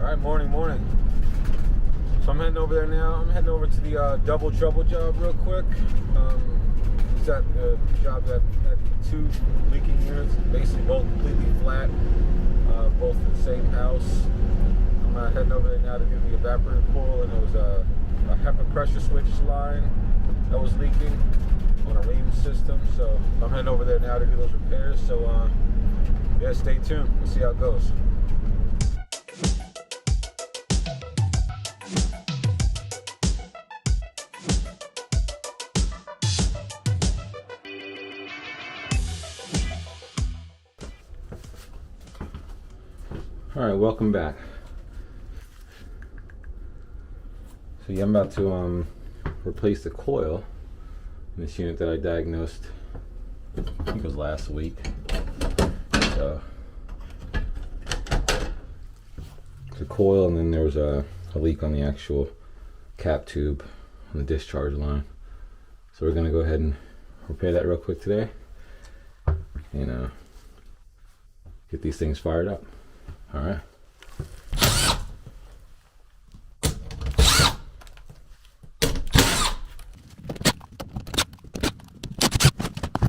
Alright, morning. So I'm heading over there now. I'm heading over to the double trouble job real quick. It's at the job that had 2 leaking units, basically both completely flat, both in the same house. I'm heading over there now to do the evaporator coil, and there was a HEPA pressure switch line that was leaking on a Rheem system. So I'm heading over there now to do those repairs. So yeah, stay tuned. We'll see how it goes. Alright, welcome back. So yeah, I'm about to replace the coil in this unit that I diagnosed, I think it was last week. So the coil, and then there was a leak on the actual cap tube on the discharge line. So we're gonna go ahead and repair that real quick today and get these things fired up. All right.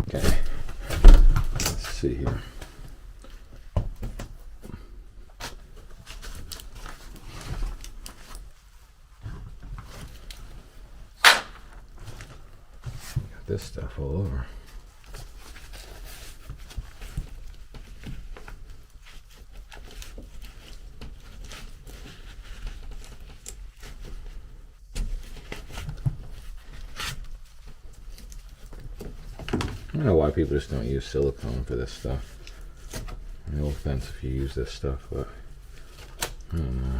Okay. Let's see here. Got this stuff all over. I don't know why people just don't use silicone for this stuff. No offense if you use this stuff, but I don't know.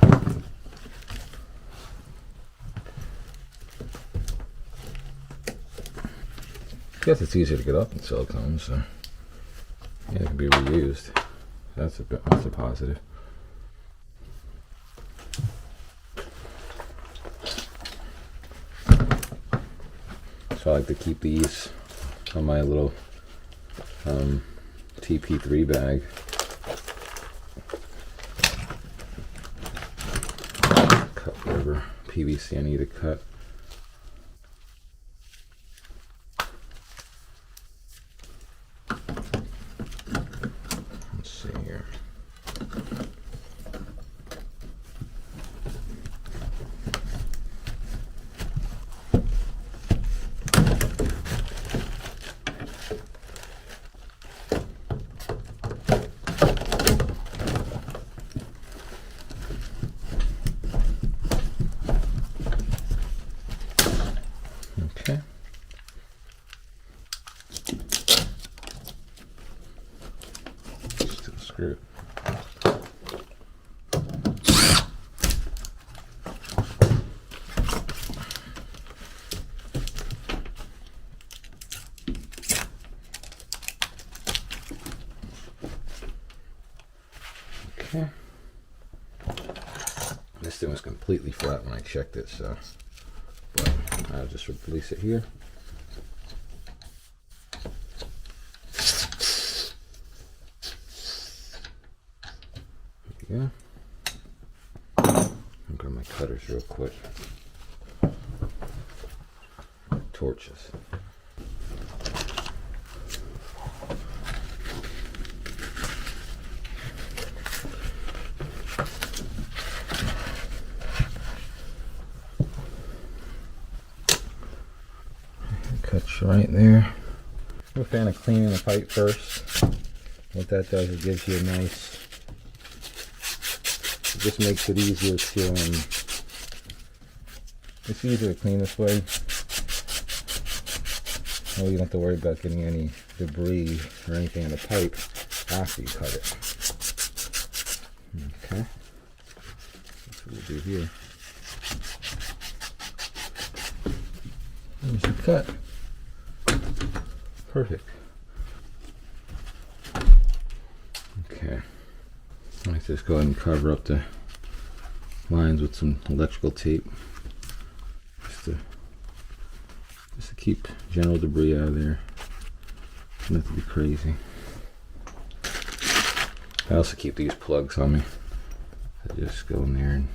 I guess it's easier to get up in silicone, so yeah, it can be reused. That's a positive. So I like to keep these on my little TP3 bag. Cut whatever PVC I need to cut. Let's see here. Okay. Still screwed. Okay. This thing was completely flat when I checked it, so but I'll just release it here. There we go. I'll grab my cutters real quick. Torches. Cuts right there. I'm a fan of cleaning the pipe first. What that does, it gives you a nice, it just makes it easier to, it's easier to clean this way. Well, you don't have to worry about getting any debris or anything in the pipe after you cut it. Okay, that's what we'll do here. There's the cut. Perfect. Okay. Let's just go ahead and cover up the lines with some electrical tape. Just to keep general debris out of there. Not to be crazy. I also keep these plugs on me. I just go in there and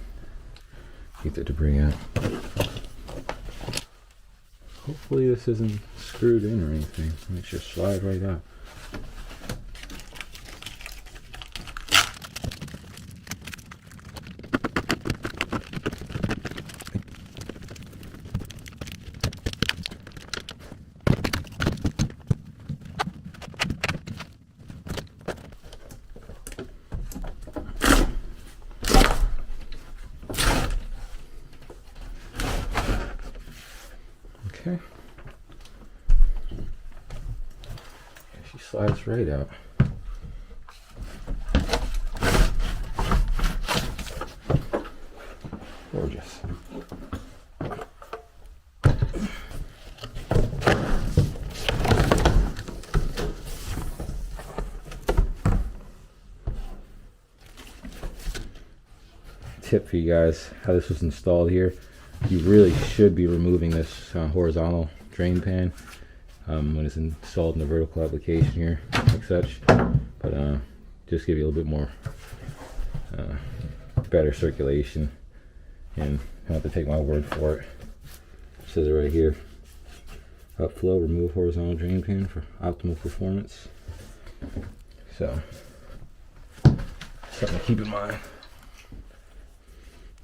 get the debris out. Hopefully this isn't screwed in or anything. It should slide right out. Okay. She slides right out. Gorgeous. Tip for you guys, how this was installed here. You really should be removing this horizontal drain pan when it's installed in the vertical application here, like such. But just give you a little bit more better circulation, and you don't have to take my word for it. It says it right here. Upflow, remove horizontal drain pan for optimal performance. So, something to keep in mind.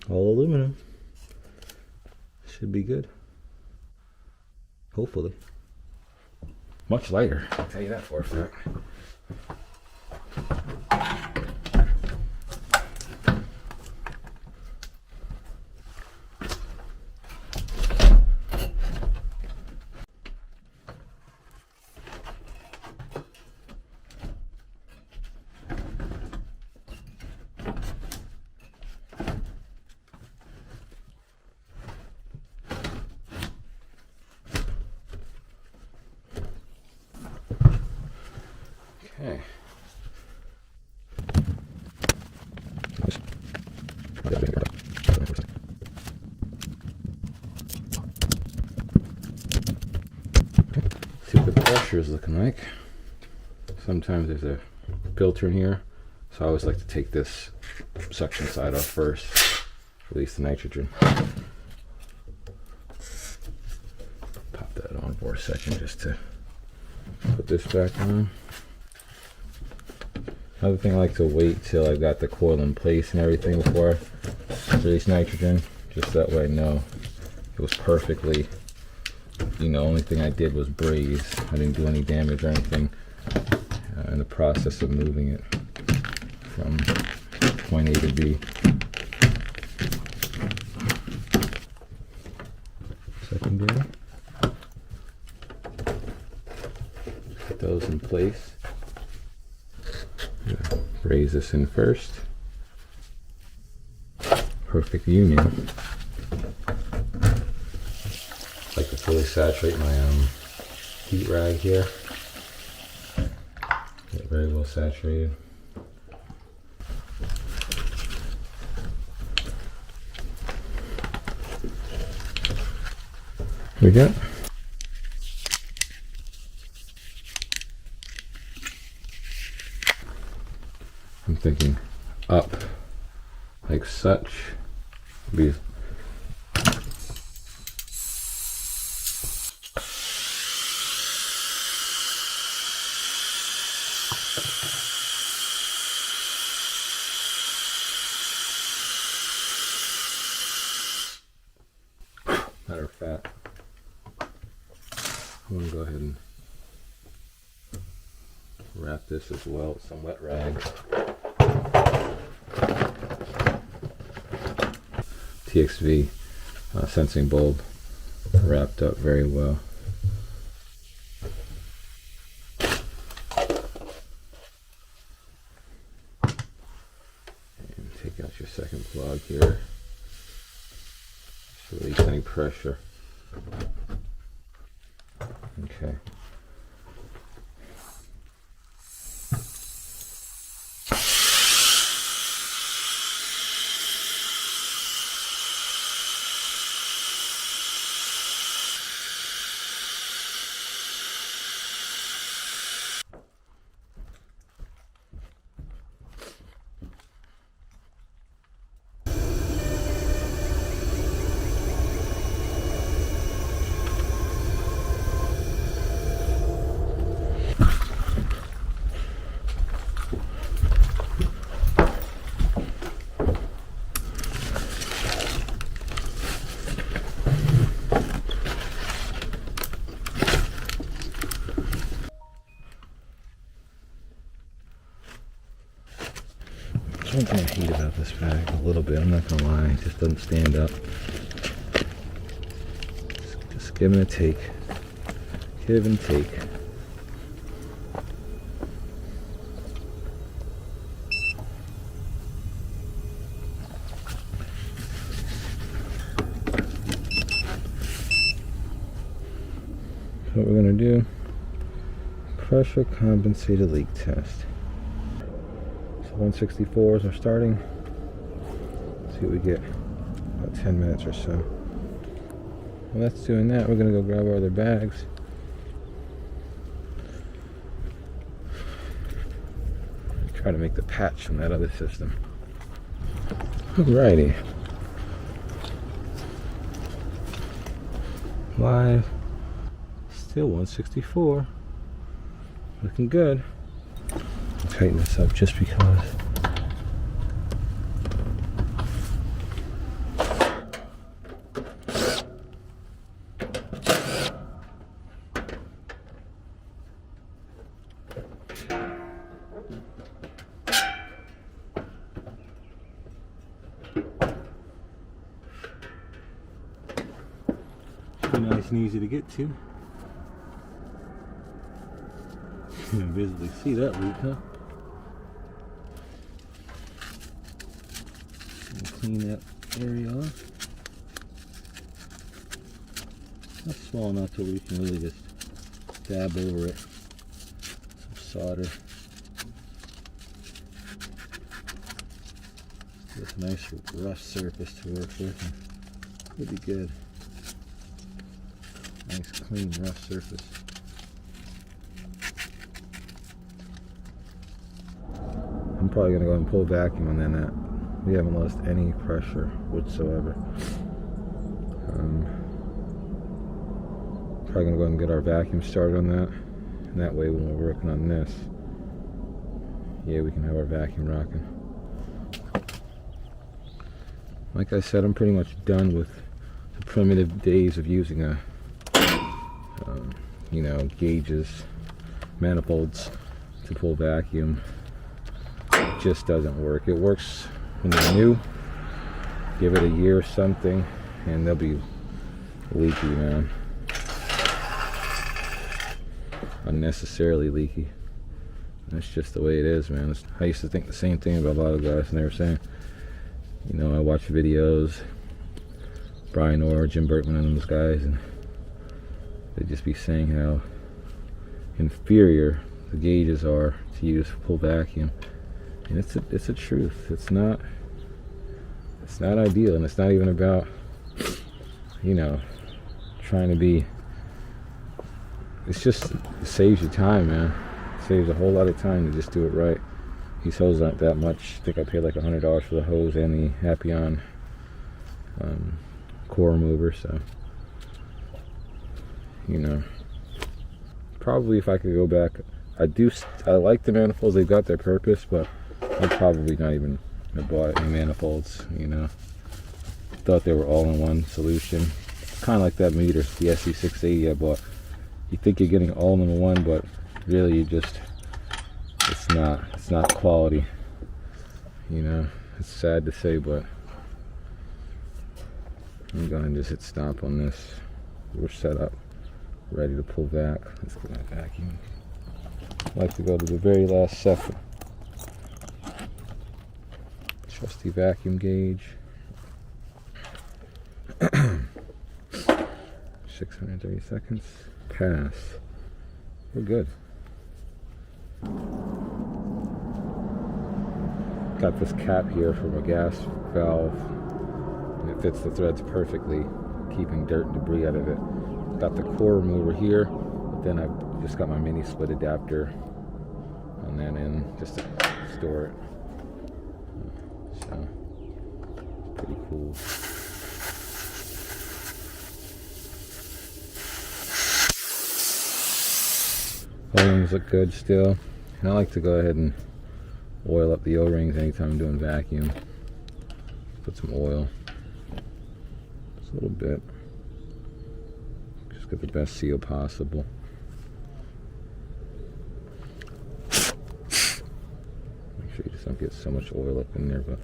All aluminum. Should be good. Hopefully. Much lighter, I'll tell you that for a fact. Okay. See what the pressure is looking like. Sometimes there's a filter in here, so I always like to take this suction side off first, release the nitrogen. Pop that on for a second just to put this back on. Another thing, I like to wait till I've got the coil in place and everything before I release nitrogen, just that way I know it was perfectly, you know, only thing I did was braze. I didn't do any damage or anything in the process of moving it from point A to B. Secondary. Put those in place. Raise this in first. Perfect union. Like to fully saturate my heat rag here. Get very well saturated. Here we go. I'm thinking up, like such. Be matter of fact, I'm gonna go ahead and wrap this as well with some wet rag. TXV sensing bulb wrapped up very well. And take out your second plug here. Just release any pressure. Okay. one thing I hate about this bag a little bit, I'm not gonna lie, it just doesn't stand up. Just give and take. Give and take. So what we're gonna do, pressure compensated leak test. So 164s are starting. Let's see what we get. About 10 minutes or so. While that's doing that, we're gonna go grab our other bags. Try to make the patch from that other system. Alrighty. Live. Still 164. Looking good. I'll tighten this up just because. Be nice and easy to get to. You can visibly see that leak, huh? And clean that area off. Not small enough to where you can really just dab over it. Some solder. This nice rough surface to work with. Pretty good. Nice clean rough surface. I'm probably gonna go and pull vacuum on that. We haven't lost any pressure whatsoever. Probably gonna go and get our vacuum started on that, and that way when we're working on this, yeah, we can have our vacuum rocking. Like I said, I'm pretty much done with the primitive days of using a you know, gauges, manifolds to pull vacuum. It just doesn't work. It works when they're new. Give it a year or something and they'll be leaky, man. Unnecessarily leaky. That's just the way it is, man. I used to think the same thing about a lot of guys, and they were saying, you know, I watch videos, Brian Orr, Jim Berkman and those guys, and they'd just be saying how inferior the gauges are to use for pull vacuum. And it's a truth. It's not ideal, and it's not even about, you know, trying to be. It's just, it saves you time, man. It saves a whole lot of time to just do it right. These hoses aren't that much. I think I paid like $100 for the hose and the Happy-On core remover, so, you know, probably if I could go back, I like the manifolds. They've got their purpose, but I'm probably not even gonna buy any manifolds, you know. Thought they were all-in-one solution. Kind of like that meter, the SE680 I bought. You think you're getting all-in-one, but really you just, it's not quality, you know. It's sad to say, but I'm going to just hit stop on this. We're set up, ready to pull back. Let's get that vacuum. I like to go to the very last second. Trusty vacuum gauge. 630 seconds. Pass. We're good. Got this cap here from a gas valve, and it fits the threads perfectly, keeping dirt and debris out of it. Got the core remover here, but then I've just got my mini split adapter on that end just to store it. So, pretty cool. O-rings look good still, and I like to go ahead and oil up the O-rings anytime I'm doing vacuum. Put some oil, just a little bit, just get the best seal possible. Make sure you just don't get so much oil up in there, but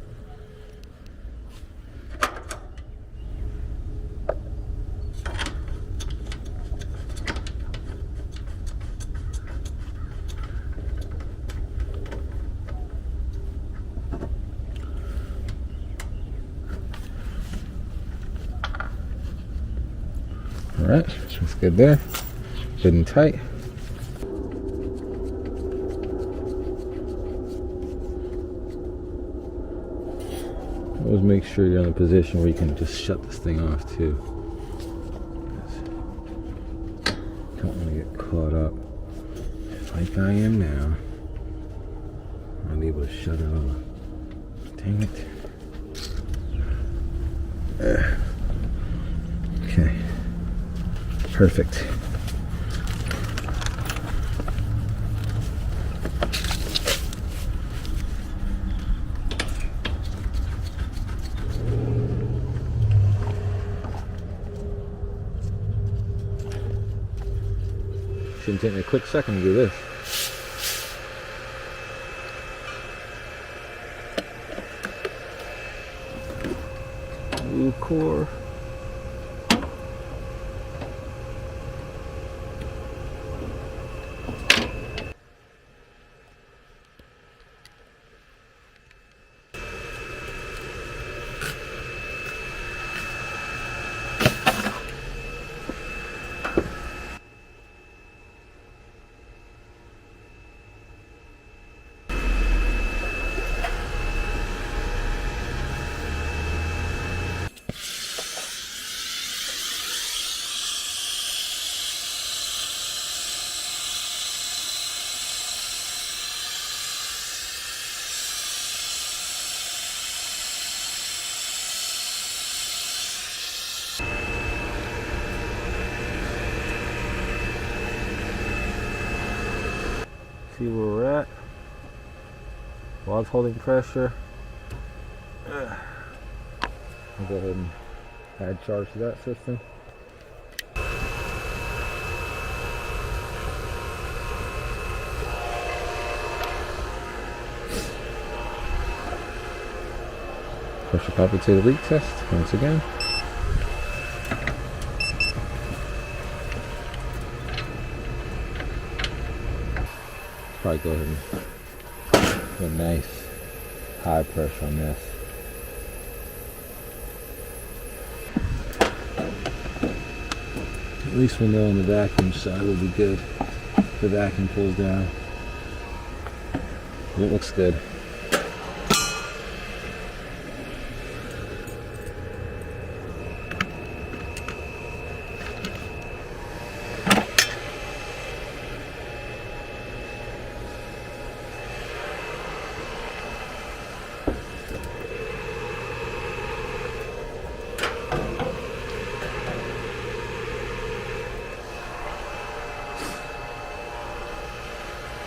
alright, that's good there. Good and tight. Always make sure you're in a position where you can just shut this thing off too. Don't want to get caught up like I am now. I'll be able to shut it off. Dang it. Okay. Perfect. Shouldn't take me a quick second to do this. Blue core. See where we're at. While it's holding pressure, I'll go ahead and add charge to that system. Pressure compensated leak test once again. Probably go ahead and put a nice high pressure on this. At least we'll know on the vacuum side will be good. The vacuum pulls down. It looks good.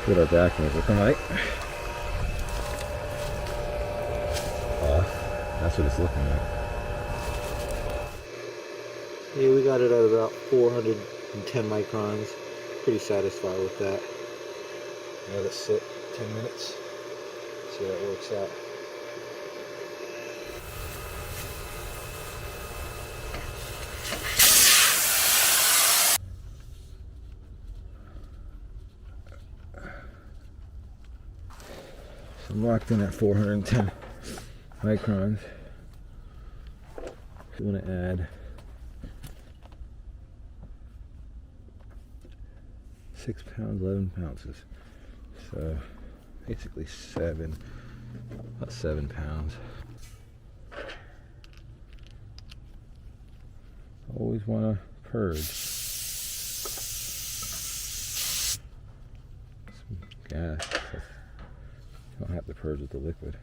What our vacuum is looking like. That's what it's looking like. Yeah, we got it at about 410 microns. Pretty satisfied with that. Let it sit 10 minutes. See how that works out. I'm locked in at 410 microns. So I'm going to add 6 pounds, 11 ounces. So basically about 7 pounds. Always want to purge. Some gas. You don't have to purge with the liquid.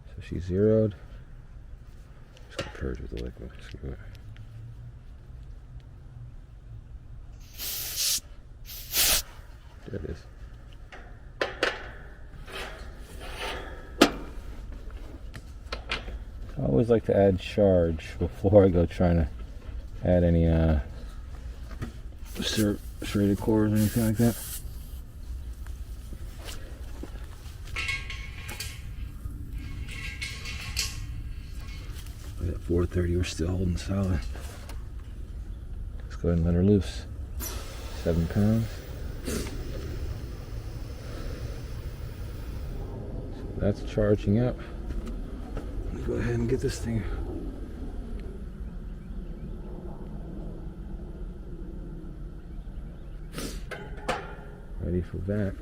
So she's zeroed. Just gonna purge with the liquid. Screw it. There it is. I always like to add charge before I go trying to add any serrated cores or anything like that. 430, we're still holding solid. Let's go ahead and let her loose. 7 pounds. So that's charging up. Let me go ahead and get this thing. Ready for vac.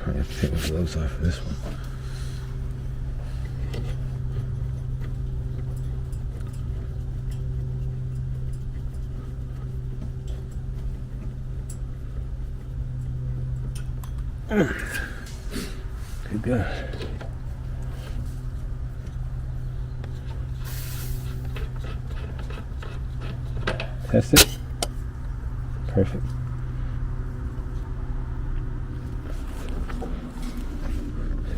I have to take my gloves off for this one. Good, good. Test it. Perfect.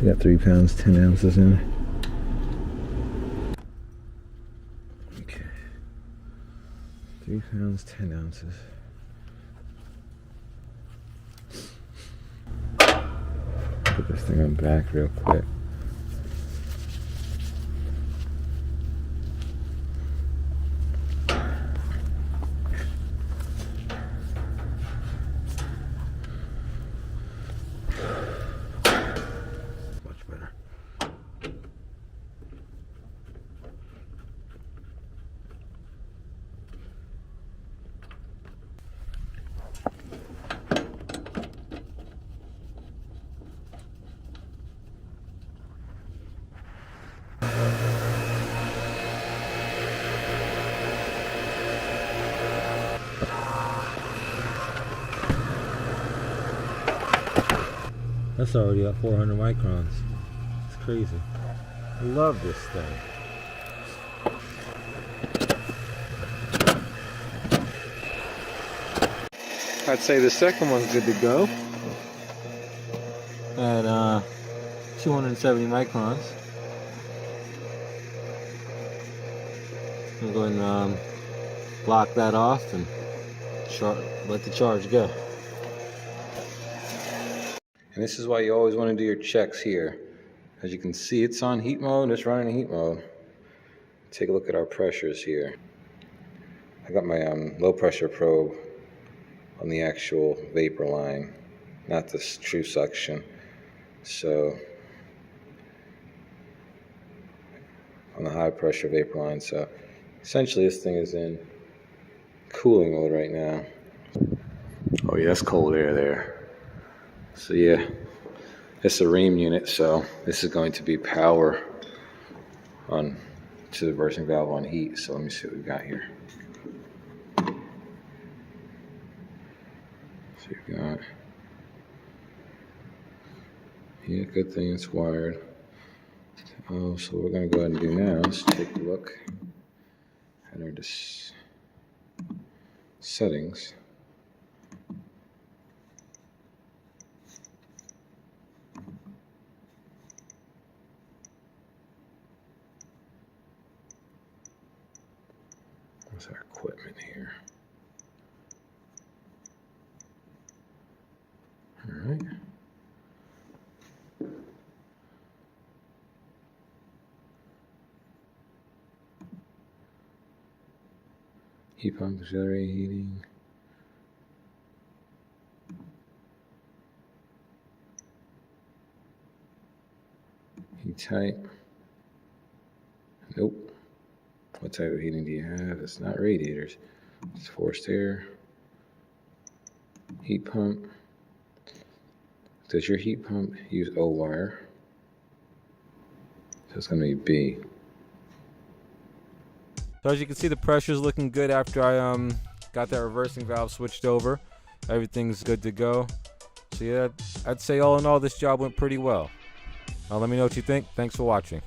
We got 3 pounds, 10 ounces in it. Okay. 3 pounds, 10 ounces. Put this thing on back real quick. That's already at 400 microns. It's crazy. I love this thing. I'd say the second one's good to go at 270 microns. I'm going to block that off and let the charge go. And this is why you always want to do your checks here. As you can see, it's on heat mode, it's running in heat mode. Take a look at our pressures here. I got my low pressure probe on the actual vapor line, not this true suction. So, on the high pressure vapor line. So, essentially this thing is in cooling mode right now. Oh yeah, that's cold air there. So yeah, it's a Rheem unit, so this is going to be power on to the reversing valve on heat. So let me see what we've got here. So you've got, yeah, good thing it's wired. Oh, so what we're going to go ahead and do now is take a look at our settings. What's our equipment here? All right. Heat pump, auxiliary heating. Heat type. Nope. What type of heating do you have? It's not radiators. It's forced air. Heat pump. Does your heat pump use O wire? So it's going to be B. So as you can see, the pressure's looking good after I got that reversing valve switched over. Everything's good to go. So yeah, I'd say all in all, this job went pretty well. Let me know what you think. Thanks for watching.